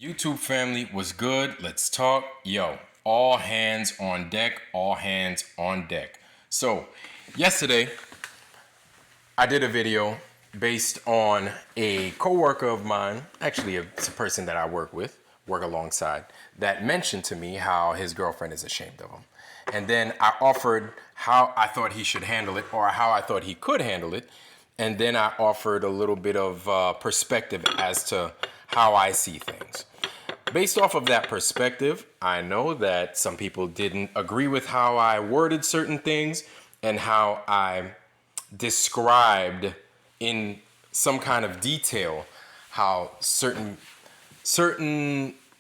YouTube family, was good? Let's talk. Yo, all hands on deck, all hands on deck. So, yesterday, I did a video based on a coworker of mine, actually, it's a person that I work alongside, that mentioned to me how his girlfriend is ashamed of him. And then I offered how I thought he should handle it or how I thought he could handle it. And then I offered a little bit of perspective as to how I see things. Based off of that perspective, I know that some people didn't agree with how I worded certain things and how I described in some kind of detail how certain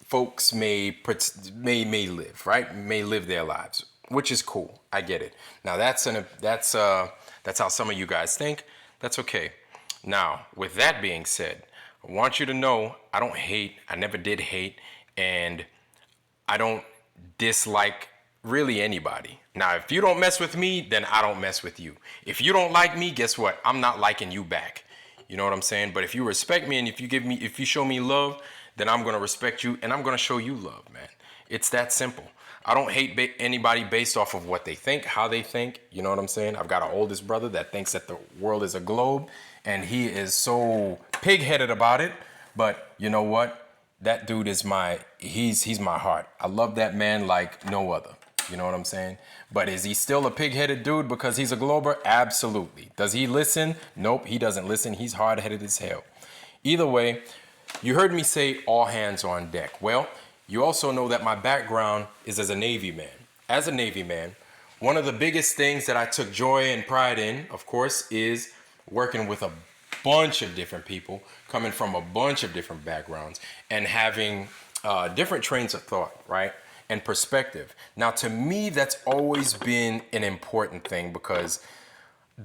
folks may live, right? May live their lives, which is cool. I get it. Now that's how some of you guys think. That's okay. Now, with that being said, I want you to know I don't hate. I never did hate, and I don't dislike really anybody. Now, if you don't mess with me, then I don't mess with you. If you don't like me, guess what? I'm not liking you back. You know what I'm saying? But if you respect me and if you show me love, then I'm gonna respect you and I'm gonna show you love, man. It's that simple. I don't hate anybody based off of what they think, how they think. You know what I'm saying? I've got an oldest brother that thinks that the world is a globe, and he is so pig-headed about it. But you know what? That dude is he's my heart. I love that man like no other. You know what I'm saying? But is he still a pig-headed dude because he's a glober? Absolutely. Does he listen? Nope, he doesn't listen. He's hard-headed as hell. Either way, you heard me say all hands on deck. Well, you also know that my background is as a Navy man. As a Navy man, one of the biggest things that I took joy and pride in, of course, is working with a bunch of different people coming from a bunch of different backgrounds and having different trains of thought, right? And perspective. Now, to me, that's always been an important thing because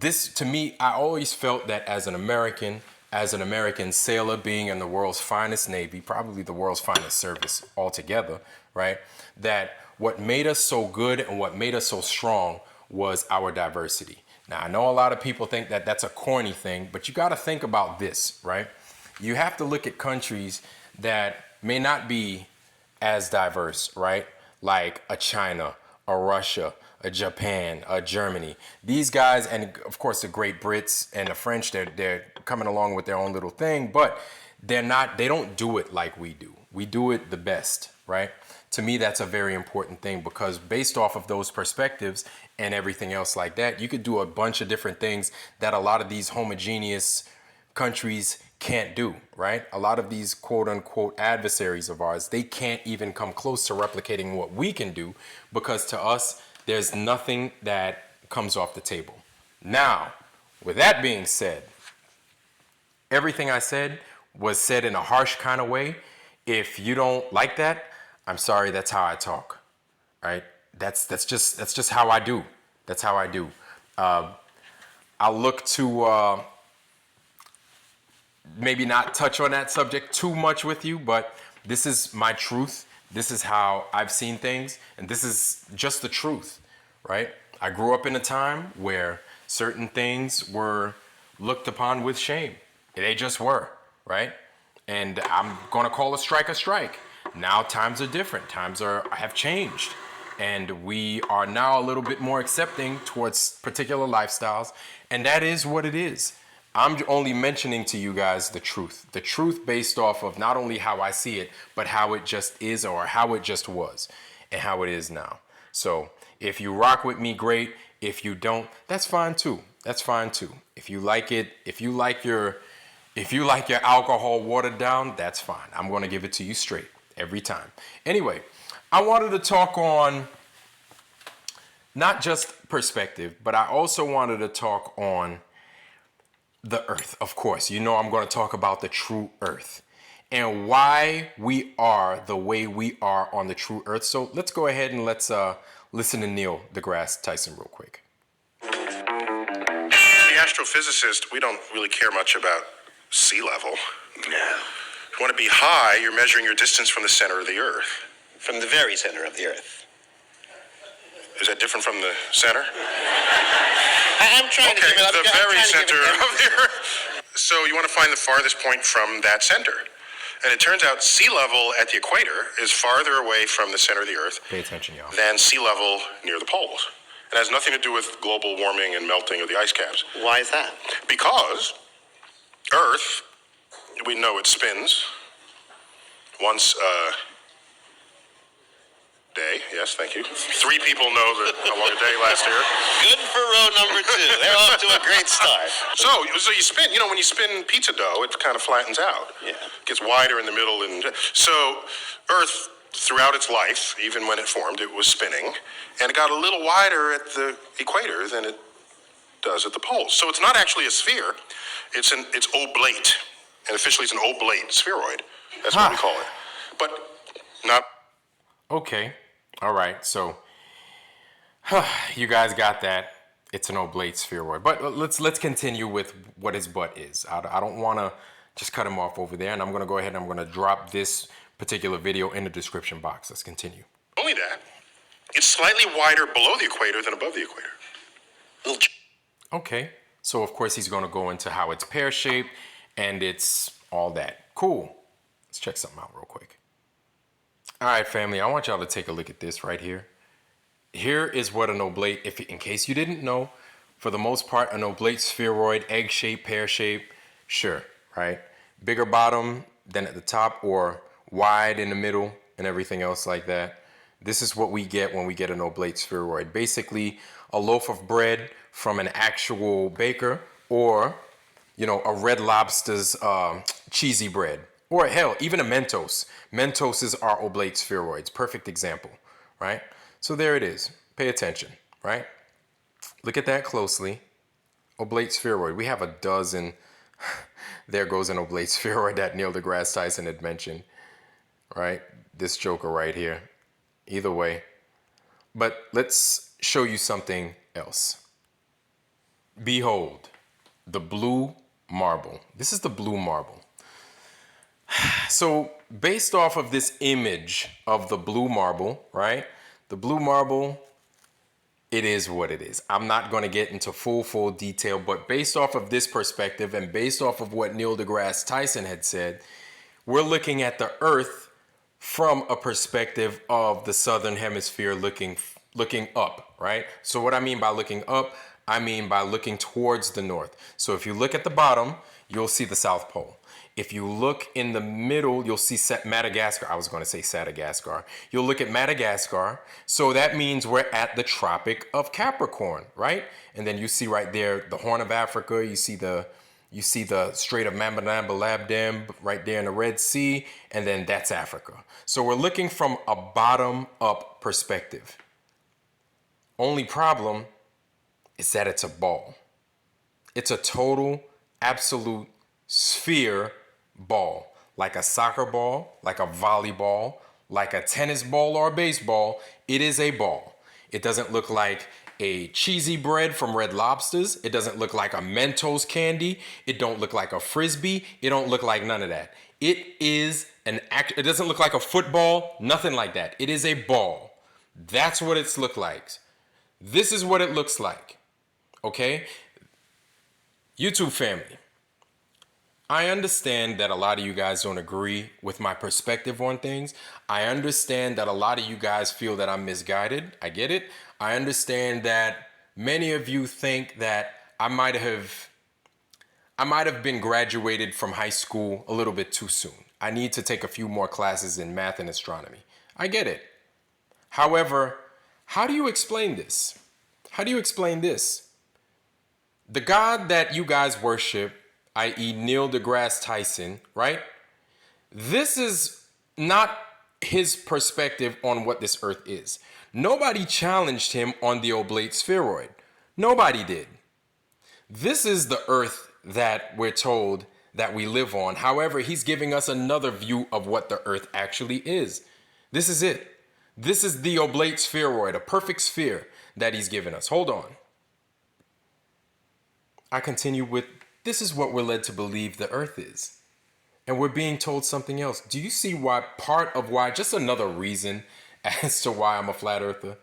to me, I always felt that as an American sailor being in the world's finest Navy, probably the world's finest service altogether, right? That what made us so good and what made us so strong was our diversity. Now, I know a lot of people think that that's a corny thing, but you got to think about this, right? You have to look at countries that may not be as diverse, right? Like a China, a Russia, a Japan, a Germany. These guys, and of course the Great Brits and the French, they're coming along with their own little thing, but they don't do it like we do. We do it the best, right? To me, that's a very important thing because based off of those perspectives and everything else like that, you could do a bunch of different things that a lot of these homogeneous countries can't do, right? A lot of these quote unquote adversaries of ours, they can't even come close to replicating what we can do because to us, there's nothing that comes off the table. Now, with that being said, everything I said was said in a harsh kind of way. If you don't like that, I'm sorry, that's how I talk, right? That's just how I do. That's how I do. I'll look to maybe not touch on that subject too much with you, but this is my truth. This is how I've seen things, and this is just the truth, right? I grew up in a time where certain things were looked upon with shame. They just were, right? And I'm gonna call a strike. Now times are different. Have changed. And we are now a little bit more accepting towards particular lifestyles, and that is what it is. I'm only mentioning to you guys the truth based off of not only how I see it, but how it just is or how it just was and how it is now. So if you rock with me, great. If you don't, that's fine too. That's fine too. If you like it, if you like your alcohol watered down, that's fine. I'm going to give it to you straight every time. Anyway, I wanted to talk on not just perspective, but I also wanted to talk on the earth. Of course, you know I'm going to talk about the true earth and why we are the way we are on the true earth. So let's go ahead and let's listen to Neil deGrasse Tyson real quick. The astrophysicist, we don't really care much about sea level. No. If you want to be high, you're measuring your distance from the center of the earth. From the very center of the earth. Is that different from the center? I'm trying to give it up. The very center of the earth. So you want to find the farthest point from that center. And it turns out sea level at the equator is farther away from the center of the Earth Pay attention, y'all. than sea level near the poles. It has nothing to do with global warming and melting of the ice caps. Why is that? Because Earth, we know it spins once a day. Yes, thank you. 3 people know how long a day lasts here. Good for row number 2. They're off to a great start. So you spin, when you spin pizza dough, it kind of flattens out. Yeah. It gets wider in the middle. And so Earth, throughout its life, even when it formed, it was spinning. And it got a little wider at the equator than it does at the poles. So it's not actually a sphere. It's oblate. And officially it's an oblate spheroid. That's what we call it. But not... Okay. All right. So you guys got that. It's an oblate spheroid. But let's continue with what his butt is. I don't want to just cut him off over there. And I'm going to go ahead and I'm going to drop this particular video in the description box. Let's continue. Only that. It's slightly wider below the equator than above the equator. Okay. So, of course, he's going to go into how it's pear-shaped and it's all that. Cool. Let's check something out real quick. All right, family, I want y'all to take a look at this right here. Here is what an oblate, in case you didn't know, for the most part, an oblate spheroid, egg-shaped, pear-shaped, sure, right? Bigger bottom than at the top or wide in the middle and everything else like that. This is what we get when we get an oblate spheroid. Basically, a loaf of bread from an actual baker or, a Red Lobster's cheesy bread. Or hell, even a Mentos. Mentoses are oblate spheroids. Perfect example, right? So there it is. Pay attention, right? Look at that closely. Oblate spheroid. We have a dozen. There goes an oblate spheroid that Neil deGrasse Tyson had mentioned, right? This joker right here. Either way. But let's show you something else. Behold, the blue marble. This is the blue marble. So based off of this image of the blue marble, right? The blue marble, it is what it is. I'm not going to get into full detail, but based off of this perspective and based off of what Neil deGrasse Tyson had said, we're looking at the Earth from a perspective of the southern hemisphere looking up, right? So what I mean by looking up, I mean by looking towards the north. So if you look at the bottom, you'll see the South Pole. If you look in the middle, you'll see Madagascar. I was going to say Sadagaskar. You'll look at Madagascar. So that means we're at the Tropic of Capricorn, right? And then you see right there the Horn of Africa. You see the Strait of Mambanamba right there in the Red Sea. And then that's Africa. So we're looking from a bottom-up perspective. Only problem is that it's a ball. It's a total, absolute sphere ball, like a soccer ball, like a volleyball, like a tennis ball or a baseball. It is a ball. It doesn't look like a cheesy bread from Red Lobster's. It doesn't look like a Mentos candy. It don't look like a Frisbee. It don't look like none of that. It is it doesn't look like a football, nothing like that. It is a ball. That's what it's look like. This is what it looks like. Okay? YouTube family. I understand that a lot of you guys don't agree with my perspective on things. I understand that a lot of you guys feel that I'm misguided. I get it. I understand that many of you think that I might have been graduated from high school a little bit too soon. I need to take a few more classes in math and astronomy. I get it. However, how do you explain this? How do you explain this? The God that you guys worship, i.e. Neil deGrasse Tyson, right? This is not his perspective on what this earth is. Nobody challenged him on the oblate spheroid. Nobody did. This is the earth that we're told that we live on. However, he's giving us another view of what the earth actually is. This is it. This is the oblate spheroid, a perfect sphere that he's given us. Hold on. I continue with, this is what we're led to believe the earth is. And we're being told something else. Do you see why, just another reason as to why I'm a flat earther?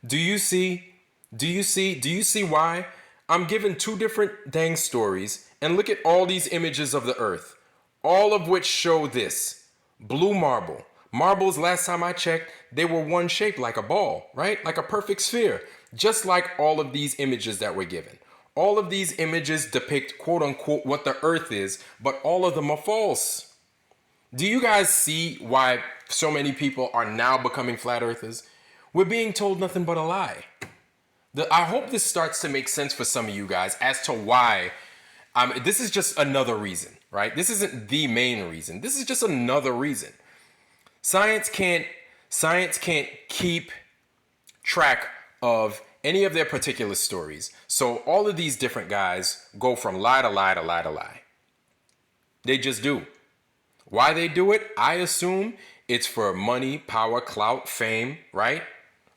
Do you see why I'm given two different dang stories and look at all these images of the earth, all of which show this. Blue marble. Marbles, last time I checked, they were one shape like a ball, right? Like a perfect sphere. Just like all of these images that we're given. All of these images depict quote unquote what the earth is, but all of them are false. Do you guys see why so many people are now becoming flat earthers? We're being told nothing but a lie. I hope this starts to make sense for some of you guys as to why. This is just another reason, right? This isn't the main reason. This is just another reason. Science can't keep track of any of their particular stories. So all of these different guys go from lie to lie to lie to lie. They just do. Why they do it? I assume it's for money, power, clout, fame, right?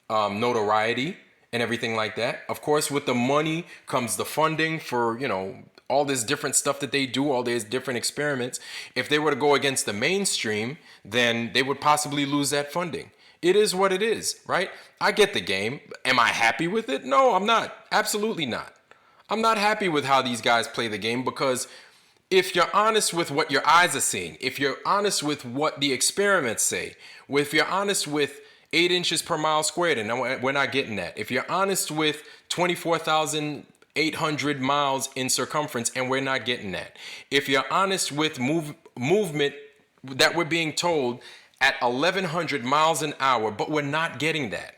Notoriety and everything like that. Of course, with the money comes the funding for, all this different stuff that they do, all these different experiments. If they were to go against the mainstream, then they would possibly lose that funding. It is what it is, right? I get the game. Am I happy with it? No, I'm not. Absolutely not. I'm not happy with how these guys play the game, because if you're honest with what your eyes are seeing, if you're honest with what the experiments say, if you're honest with 8 inches per mile squared, and we're not getting that. If you're honest with 24,800 miles in circumference, and we're not getting that. If you're honest with movement that we're being told at 1,100 miles an hour, but we're not getting that.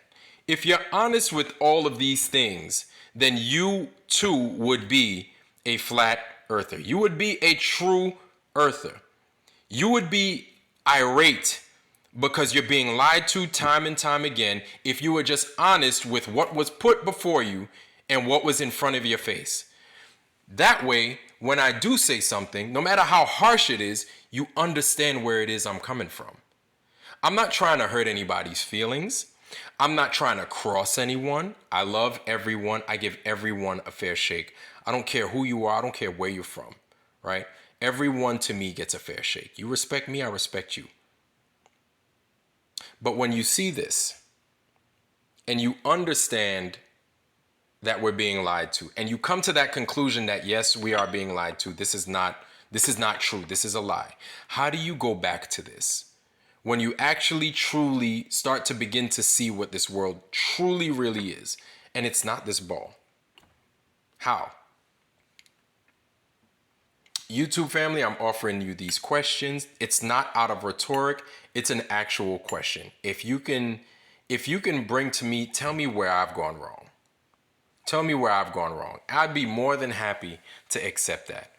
If you're honest with all of these things, then you too would be a flat earther. You would be a true earther. You would be irate because you're being lied to time and time again if you were just honest with what was put before you and what was in front of your face. That way, when I do say something, no matter how harsh it is, you understand where it is I'm coming from. I'm not trying to hurt anybody's feelings. I'm not trying to cross anyone. I love everyone. I give everyone a fair shake. I don't care who you are. I don't care where you're from, right? Everyone to me gets a fair shake. You respect me, I respect you. But when you see this and you understand that we're being lied to, and you come to that conclusion that yes, we are being lied to, this is not true, this is a lie. How do you go back to this? When you actually truly start to begin to see what this world truly really is, and it's not this ball. How? YouTube family, I'm offering you these questions. It's not out of rhetoric, it's an actual question. If you can bring to me, tell me where I've gone wrong. Tell me where I've gone wrong. I'd be more than happy to accept that.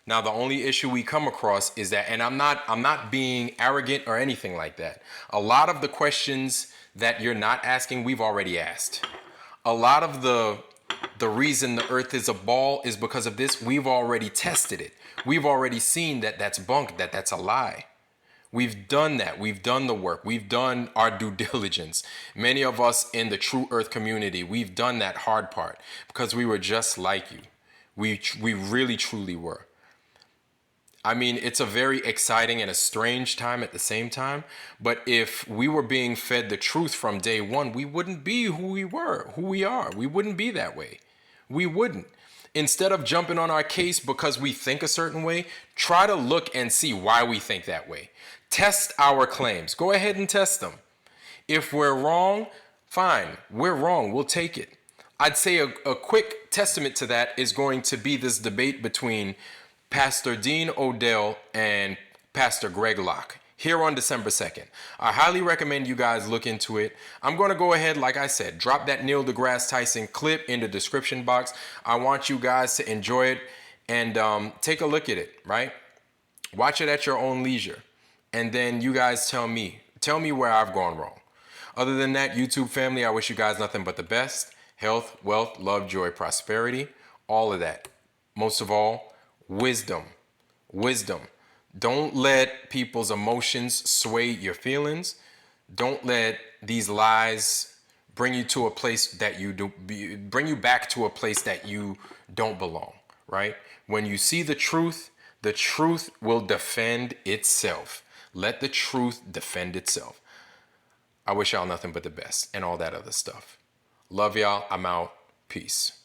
Now, the only issue we come across is that, and I'm not being arrogant or anything like that. A lot of the questions that you're not asking, we've already asked. A lot of the reason the earth is a ball is because of this. We've already tested it. We've already seen that that's bunk, that that's a lie. We've done that. We've done the work. We've done our due diligence. Many of us in the True Earth community, we've done that hard part because we were just like you. We really, truly were. I mean, it's a very exciting and a strange time at the same time. But if we were being fed the truth from day one, we wouldn't be who we were, who we are. We wouldn't be that way. We wouldn't. Instead of jumping on our case because we think a certain way, try to look and see why we think that way. Test our claims. Go ahead and test them. If we're wrong, fine. We're wrong. We'll take it. I'd say a quick testament to that is going to be this debate between Pastor Dean Odell and Pastor Greg Locke here on December 2nd. I highly recommend you guys look into it. I'm going to go ahead, like I said, drop that Neil deGrasse Tyson clip in the description box. I want you guys to enjoy it and take a look at it, right? Watch it at your own leisure. And then you guys tell me where I've gone wrong. Other than that, YouTube family, I wish you guys nothing but the best. Health, wealth, love, joy, prosperity, all of that. Most of all, wisdom. Wisdom. Don't let people's emotions sway your feelings. Don't let these lies bring you to a place that bring you back to a place that you don't belong, right? When you see the truth will defend itself. Let the truth defend itself. I wish y'all nothing but the best and all that other stuff. Love y'all. I'm out. Peace.